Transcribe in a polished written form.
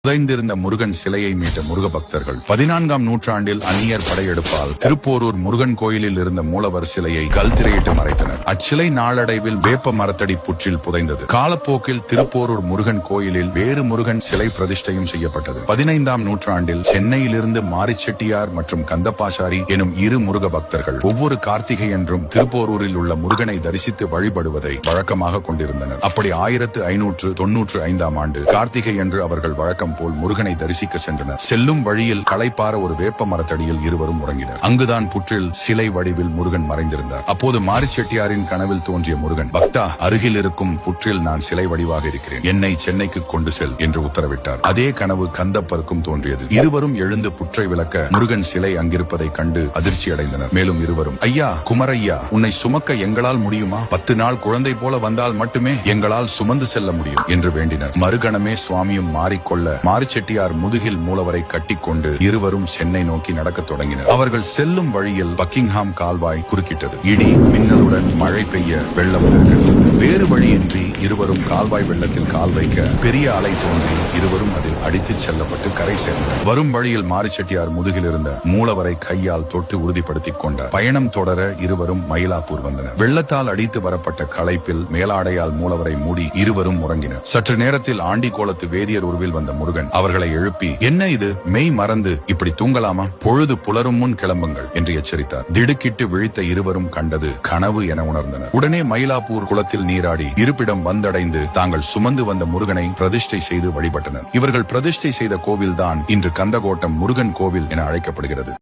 புதைந்திருந்த முருகன் சிலையை மீட்ட முருக பக்தர்கள் 14ஆம் நூற்றாண்டில் அந்நியர் படையெடுப்பால் திருப்போரூர் முருகன் கோயிலில் இருந்த மூலவர் சிலையை கல் திரையிட்டு மறைத்தனர். அச்சிலை நாளடைவில் வேப்ப மரத்தடி புற்றில் புதைந்தது. காலப்போக்கில் திருப்போரூர் முருகன் கோயிலில் வேறு முருகன் சிலை பிரதிஷ்டையும் செய்யப்பட்டது. 15ஆம் நூற்றாண்டில் சென்னையிலிருந்து மாரிச்செட்டியார் மற்றும் கந்தப்பாசாரி எனும் இரு முருக பக்தர்கள் ஒவ்வொரு கார்த்திகை என்றும் திருப்போரூரில் உள்ள முருகனை தரிசித்து வழிபடுவதை வழக்கமாக கொண்டிருந்தனர். அப்படி 1595ஆம் ஆண்டு கார்த்திகை என்று அவர்கள் வழக்கம் போல் முருகனை தரிசிக்க சென்றனர். செல்லும் வழியில் களைப்பார ஒரு வேப்ப மரத்தடியில் இருவரும் உறங்கினர். அங்குதான் புற்றில் சிலை வடிவில் முருகன் மறைந்திருந்தார். அப்போது மாரிச்செட்டியாரின் கனவில் தோன்றிய முருகன், பக்தா, அருகில் இருக்கும் புற்றில் நான் சிலை வடிவாக இருக்கிறேன், என்னை சென்னைக்கு கொண்டு செல் என்று உத்தரவிட்டார். அதே கனவு கந்தப்பருக்கும் தோன்றியது. இருவரும் எழுந்து புற்றை விளக்க முருகன் சிலை அங்கிருப்பதை கண்டு அதிர்ச்சி அடைந்தனர். மேலும் இருவரும், ஐயா, குமரையா, உன்னை சுமக்க எங்களால் முடியுமா? 10 நாள் குழந்தை போல வந்தால் மட்டுமே எங்களால் சுமந்து செல்ல முடியும் என்று வேண்டினர். மறுகணமே சுவாமியும் மாறிக்கொள்ள மாரிச்செட்டியார் முதுகில் மூலவரை கட்டிக்கொண்டு இருவரும் சென்னை நோக்கி நடக்கத் தொடங்கினர். அவர்கள் செல்லும் வழியில் பக்கிங்ஹாம் கால்வாய் குறுக்கிட்டது. இடி மின்னலுடன் மழை பெய்ய வெள்ளம் பெருக்கெடுத்தது. வேறு வழியின்றி இருவரும் கால்வாய் வெள்ளத்தில் கால் வைக்க பெரிய அலை தோன்றி இருவரும் அதில் அடித்துச் செல்லப்பட்டு கரை சேர்ந்தனர். வரும் வழியில் மாரிச்செட்டியார் முதுகில் இருந்த மூலவரை கையால் தொட்டு உறுதிப்படுத்திக் கொண்டார். பயணம் தொடர இருவரும் மயிலாப்பூர் வந்தனர். வெள்ளத்தால் அடித்து வரப்பட்ட களைப்பில் மேலாடையால் மூலவரை மூடி இருவரும் உறங்கினர். சற்று நேரத்தில் ஆண்டி கோலத்து வேதியர் உருவில் வந்த முருகன் அவர்களை எழுப்பி, என்ன இது, மெய் மறந்து இப்படி தூங்கலாமா? பொழுது புலரும் முன் கிளம்புங்கள் என்று எச்சரித்தார். திடுக்கிட்டு விழித்த இருவரும் கண்டது கனவு என உணர்ந்தனர். உடனே மயிலாப்பூர் குளத்தில் நீராடி இருப்பிடம் வந்தடைந்து தாங்கள் சுமந்து வந்த முருகனை பிரதிஷ்டை செய்து வழிபட்டனர். இவர்கள் பிரதிஷ்டை செய்த கோவில்தான் இன்று கந்தகோட்டம் முருகன் கோவில் என அழைக்கப்படுகிறது.